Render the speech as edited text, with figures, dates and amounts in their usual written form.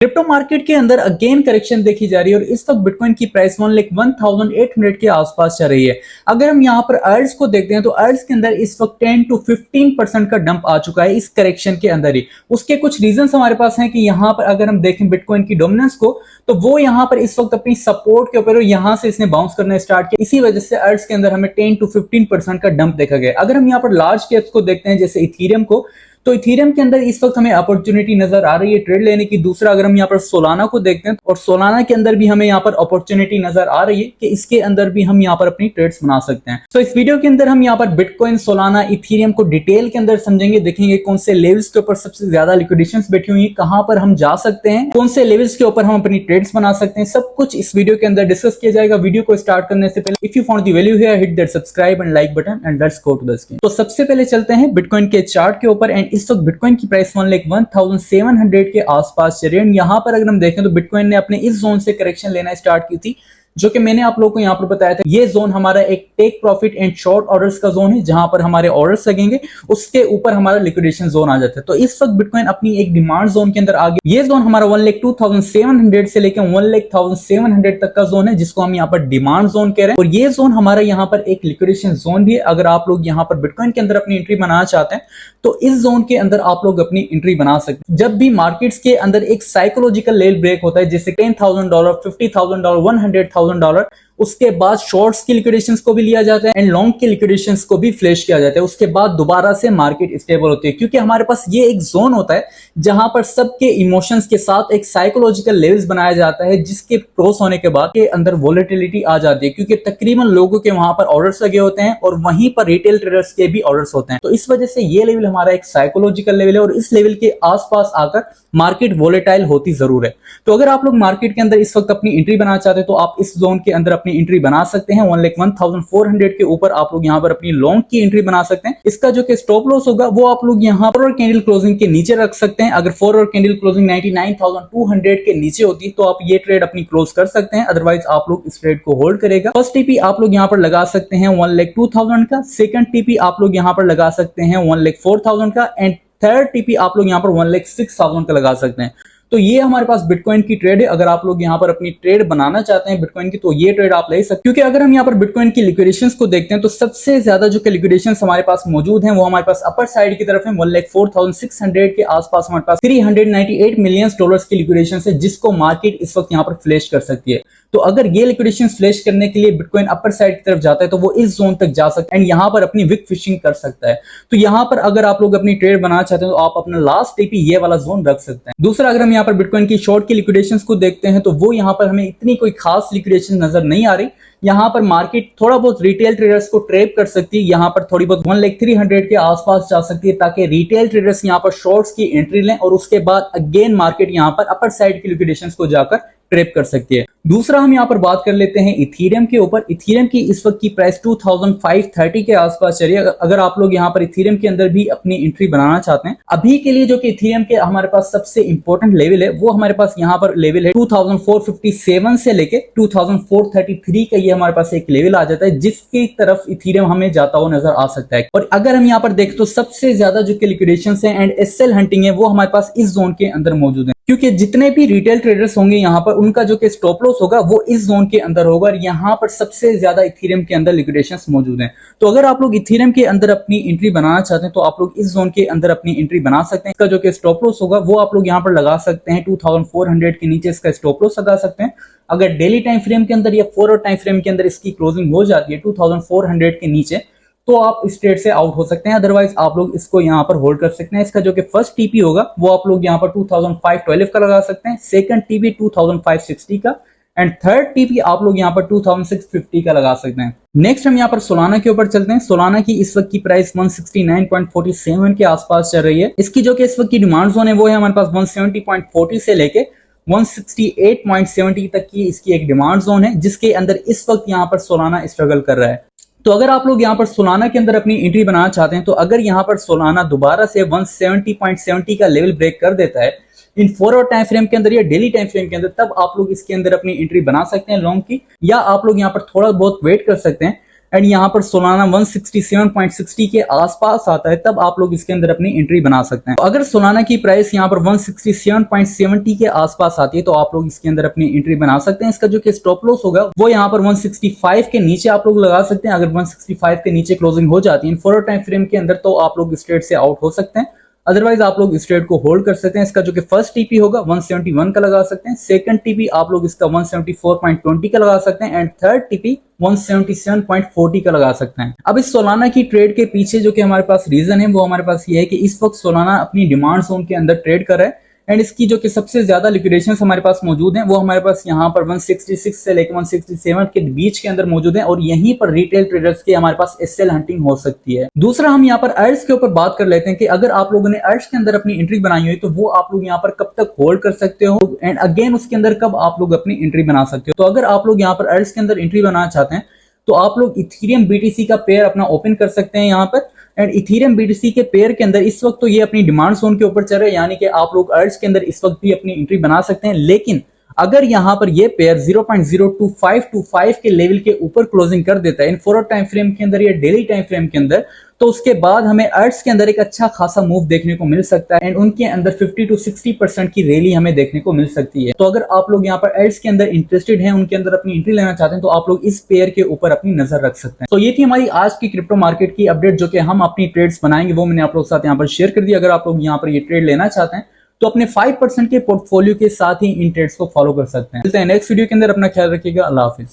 Crypto market के अंदर again correction देखी जा रही है और इस वक्त बिटकॉइन की प्राइस 1,1800 के आसपास चल रही है। अगर हम यहाँ पर अर्ज को देखते हैं तो अर्ज के अंदर इस वक्त 10 to 15% का डंप आ चुका है इस करेक्शन के अंदर ही। उसके कुछ रीजंस हमारे पास हैं कि यहाँ पर अगर हम देखें बिटकॉइन की डोमिनेंस को तो वो यहाँ पर इस वक्त अपनी सपोर्ट के ऊपर यहाँ से इसने बाउंस करना स्टार्ट किया, इसी वजह से अर्ज के अंदर हमें 10 to 15% का डंप देखा गया। अगर हम यहाँ पर लार्ज कैप्स को देखते हैं जैसे इथेरियम को, तो इथेरियम के अंदर इस वक्त हमें अपॉर्चुनिटी नजर आ रही है ट्रेड लेने की। दूसरा अगर हम यहाँ पर सोलाना को देखते हैं और सोलाना के अंदर भी हमें यहाँ पर अपॉर्चुनिटी नजर आ रही है कि इसके अंदर भी हम यहाँ पर अपनी ट्रेड्स बना सकते हैं। तो इस वीडियो के अंदर हम यहाँ पर बिटकॉइन, सोलाना, इथेरियम को डिटेल के अंदर समझेंगे, देखेंगे कौन से लेवल्स के ऊपर सबसे ज्यादा लिक्विडेशंस बैठी हुई है, कहां पर हम जा सकते हैं, कौन से लेवल्स के ऊपर हम अपनी ट्रेड्स बना सकते हैं, सब कुछ इस वीडियो के अंदर डिस्कस किया जाएगा। वीडियो को स्टार्ट करने से पहले if you found the value here hit that subscribe and like button and let's go to the screen. तो सबसे पहले चलते हैं बिटकॉइन के चार्ट के ऊपर एंड इस वक्त बिटकॉइन की प्राइस 1,1700 के आसपास चल रही है। यहां पर अगर हम देखें तो बिटकॉइन ने अपने इस जोन से करेक्शन लेना स्टार्ट की थी, जो कि मैंने आप लोगों को यहां पर बताया था। ये जोन हमारा एक take profit and short orders का जोन है, जहां पर हमारे ऑर्डर्स लगेंगे, उसके ऊपर हमारा लिक्विडेशन जोन आ जाता है। तो इस वक्त बिटकॉइन अपनी एक डिमांड जोन के अंदर आ गया। ये जोन हमारा 1,02,700 से लेकर 1,0700 तक का जोन है, जिसको हम यहाँ पर डिमांड जोन कह रहे हैं। और ये जोन हमारा यहाँ पर एक लिक्विडेशन जोन भी है। अगर आप लोग यहाँ पर बिटकॉइन के अंदर अपनी एंट्री बनाना चाहते हैं तो इस जोन के अंदर आप लोग अपनी एंट्री बना सकते हैं। जब भी मार्केट्स के अंदर एक साइकोलॉजिकल लेवल ब्रेक होता है, जैसे $10,000, $50,000, $100,000, उसके बाद शॉर्ट्स की लिक्विडेशंस को भी लिया जाता है एंड लॉन्ग की लिक्विडेशंस को भी फ्लैश किया जाता है। उसके बाद दोबारा से मार्केट स्टेबल होती है, क्योंकि हमारे पास ये एक जोन होता है जहां पर सबके इमोशंस के साथ एक साइकोलॉजिकल लेवल्स बनाया जाता है, जिसके क्रॉस होने के बाद के अंदर वोलेटिलिटी आ जाती है, क्योंकि तकरीबन लोगों के वहां पर ऑर्डर्स लगे होते हैं और वहीं पर रिटेल ट्रेडर्स के भी ऑर्डर्स होते हैं। तो इस वजह से ये लेवल हमारा एक साइकोलॉजिकल लेवल है और इस लेवल के आसपास आकर मार्केट वोलेटाइल होती जरूर है। तो अगर आप लोग मार्केट के अंदर इस वक्त अपनी एंट्री बनाना चाहते हैं तो आप इस जोन के अंदर अपनी एंट्री बना सकते हैं। 1,1400 के ऊपर आप लोग यहाँ पर अपनी लॉन्ग की एंट्री बना सकते हैं। इसका जो कि स्टॉप लॉस होगा वो आप लोग यहाँ पर कैंडल क्लोजिंग के नीचे रख सकते हैं। अगर 4 और कैंडल क्लोजिंग 99,200 के नीचे होती है तो आप ये ट्रेड अपनी क्लोज कर सकते हैं, अदरवाइज आप लोग इस ट्रेड को होल्ड करेगा। फर्स्ट टीपी आप लोग यहाँ पर लगा सकते हैं 1,02,000 का, सेकंड टीपी आप लोग यहाँ पर लगा सकते हैं 1,04,000 का एंड थर्ड टीपी आप लोग यहाँ पर 1,06,000 का लगा सकते हैं। तो ये हमारे पास बिटकॉइन की ट्रेड है। अगर आप लोग यहाँ पर अपनी ट्रेड बनाना चाहते हैं बिटकॉइन की तो ये ट्रेड आप ले सकते हैं, क्योंकि अगर हम यहाँ पर बिटकॉइन की लिक्विडेशंस को देखते हैं तो सबसे ज्यादा जो कि लिक्विडेशंस हमारे पास मौजूद हैं वो हमारे पास अपर साइड की तरफ है। 1,04,600 के आसपास हमारे पास $398 मिलियन की लिक्विडेशन है, जिसको मार्केट इस वक्त यहाँ पर फ्लैश कर सकती है। तो अगर ये लिक्विडेशन फ्लैश करने के लिए बिटकॉइन अपर साइड की तरफ जाता है तो वो इस जोन तक जा सकता है एंड यहाँ पर अपनी विक फिशिंग कर सकता है। तो यहाँ पर अगर आप लोग अपनी ट्रेड बनाना चाहते हैं तो आप अपना लास्ट टीपी ये वाला जोन रख सकते हैं। दूसरा अगर हम यहाँ पर बिटकॉइन की शॉर्ट की लिक्विडेशंस को देखते हैं तो वो यहाँ पर हमें इतनी कोई खास लिक्विडेशन नजर नहीं आ रही। यहाँ पर मार्केट थोड़ा बहुत रिटेल ट्रेडर्स को ट्रैप कर सकती है, यहाँ पर थोड़ी बहुत 1,03,000 के आसपास जा सकती है, ताकि रिटेल ट्रेडर्स यहाँ पर शॉर्ट्स की एंट्री लें और उसके बाद अगेन मार्केट यहाँ पर अपर साइड की लिक्विडेशंस को जाकर ट्रैप कर सकती है। दूसरा हम यहाँ पर बात कर लेते हैं इथेरियम के ऊपर। इथेरियम की इस वक्त की प्राइस 2,530 के आसपास चल रही है। अगर आप लोग यहाँ पर इथेरियम के अंदर भी अपनी एंट्री बनाना चाहते हैं, अभी के लिए जो कि इथेरियम के हमारे पास सबसे इंपॉर्टेंट लेवल है वो हमारे पास यहाँ पर लेवल है 2,457 से लेके 2,433 का ये हमारे पास एक लेवल आ जाता है, जिसकी तरफ इथेरियम हमें जाता हुआ नजर आ सकता है। और अगर हम यहाँ पर देखें तो सबसे ज्यादा जो कि लिक्विडेशन है एंड एसएल हंटिंग है वो हमारे पास इस जोन के अंदर मौजूद है, क्योंकि जितने भी रिटेल ट्रेडर्स होंगे यहाँ पर उनका जो कि स्टॉप लॉस होगा वो इस जोन के अंदर होगा और यहाँ पर सबसे ज्यादा इथेरियम के अंदर लिक्विडेशंस मौजूद हैं। तो अगर आप लोग इथेरियम के अंदर अपनी एंट्री बनाना चाहते हैं तो आप लोग इस जोन के अंदर अपनी एंट्री बना सकते हैं। इसका जो कि स्टॉप लॉस होगा वो आप लोग यहाँ पर लगा सकते हैं 2,400 के नीचे इसका स्टॉप लॉस लगा सकते हैं। अगर डेली टाइम फ्रेम के अंदर या 4 आवर टाइम फ्रेम के अंदर इसकी क्लोजिंग हो जाती है 2,400 के नीचे तो आप इस ट्रेड से आउट हो सकते हैं, अदरवाइज आप लोग इसको यहाँ पर होल्ड कर सकते हैं। इसका जो कि फर्स्ट टीपी होगा वो आप लोग यहाँ पर 2,512 का लगा सकते हैं, सेकंड टीपी 2,560 का एंड थर्ड टीपी आप लोग यहाँ पर 2,650 का लगा सकते हैं। नेक्स्ट हम यहाँ पर सोलाना के ऊपर चलते हैं। सोलाना की इस वक्त की प्राइस 169.47 के आसपास चल रही है। इसकी जो कि इस वक्त की डिमांड जोन है वो है हमारे पास 170.40 से लेके 168.70 तक की इसकी एक डिमांड जोन है, जिसके अंदर इस वक्त यहाँ पर सोलाना स्ट्रगल कर रहा है। तो अगर आप लोग यहाँ पर सोलाना के अंदर अपनी एंट्री बनाना चाहते हैं तो अगर यहाँ पर सोलाना दोबारा से 170.70 का लेवल ब्रेक कर देता है इन 4 आवर टाइम फ्रेम के अंदर या डेली टाइम फ्रेम के अंदर, तब आप लोग इसके अंदर अपनी एंट्री बना सकते हैं लॉन्ग की, या आप लोग यहाँ पर थोड़ा बहुत वेट कर सकते हैं। एंड यहाँ पर सोलाना 167.60 के आसपास आता है, तब आप लोग इसके अंदर अपनी एंट्री बना सकते हैं। तो अगर सोलाना की प्राइस यहाँ पर 167.70 के आसपास आती है तो आप लोग इसके अंदर अपनी एंट्री बना सकते हैं। इसका जो कि स्टॉप लॉस होगा वो यहाँ पर 165 के नीचे आप लोग लगा सकते हैं। अगर 165 के नीचे क्लोजिंग हो जाती है फॉरवर्ड टाइम फ्रेम के अंदर तो आप लोग इस ट्रेड से आउट हो सकते हैं, अदरवाइज आप लोग इस ट्रेड को होल्ड कर सकते हैं। इसका जो कि फर्स्ट टीपी होगा 171 का लगा सकते हैं, सेकंड टीपी आप लोग इसका 174.20 का लगा सकते हैं एंड थर्ड टीपी 177.40 का लगा सकते हैं। अब इस सोलाना की ट्रेड के पीछे जो कि हमारे पास रीजन है वो हमारे पास ये है कि इस वक्त सोलाना अपनी डिमांड जोन के अंदर ट्रेड कर रहा है एंड इसकी जो कि सबसे ज्यादा लिक्विडेशन हमारे पास मौजूद हैं वो हमारे पास यहाँ पर 166 से लेकर 167 के बीच के अंदर मौजूद हैं और यहीं पर रिटेल ट्रेडर्स की हमारे पास एसएल हंटिंग हो सकती है। दूसरा हम यहाँ पर अर्ज के ऊपर बात कर लेते हैं कि अगर आप लोगों ने अर्ज के अंदर अपनी एंट्री बनाई हुई तो वो आप लोग यहाँ पर कब तक होल्ड कर सकते हो एंड अगेन उसके अंदर कब आप लोग अपनी एंट्री बना सकते हो। तो अगर आप लोग यहाँ पर अर्ज के अंदर एंट्री बनाना चाहते हैं तो आप लोग इथेरियम बीटीसी का पेयर अपना ओपन कर सकते हैं यहाँ पर एंड इथेरियम बीटीसी के पेयर के अंदर इस वक्त तो ये अपनी डिमांड जोन के ऊपर चल रहा है, यानी कि आप लोग अर्ज के अंदर इस वक्त भी अपनी एंट्री बना सकते हैं। लेकिन अगर यहाँ पर ये पेयर 0.02525 के लेवल के ऊपर क्लोजिंग कर देता है इन फॉरवर्ड टाइम फ्रेम के अंदर या डेली टाइम फ्रेम के अंदर, तो उसके बाद हमें अर्ज के अंदर एक अच्छा खासा मूव देखने को मिल सकता है एंड उनके अंदर 50 to 60% की रैली हमें देखने को मिल सकती है। तो अगर आप लोग यहाँ पर अर्ज के अंदर इंटरेस्टेड हैं, उनके अंदर अपनी एंट्री लेना चाहते हैं तो आप लोग इस पेयर के ऊपर अपनी नजर रख सकते हैं। तो ये थी हमारी आज की क्रिप्टो मार्केट की अपडेट जो कि हम अपनी ट्रेड्स बनाएंगे वो मैंने आप लोग के साथ यहाँ पर शेयर कर दिया। अगर आप लोग यहाँ पर ये ट्रेड लेना चाहते हैं तो अपने 5% के पोर्टफोलियो के साथ ही इन ट्रेड्स को फॉलो कर सकते हैं। मिलते हैं नेक्स्ट वीडियो के अंदर, अपना ख्याल रखिएगा, अल्लाह हाफिज।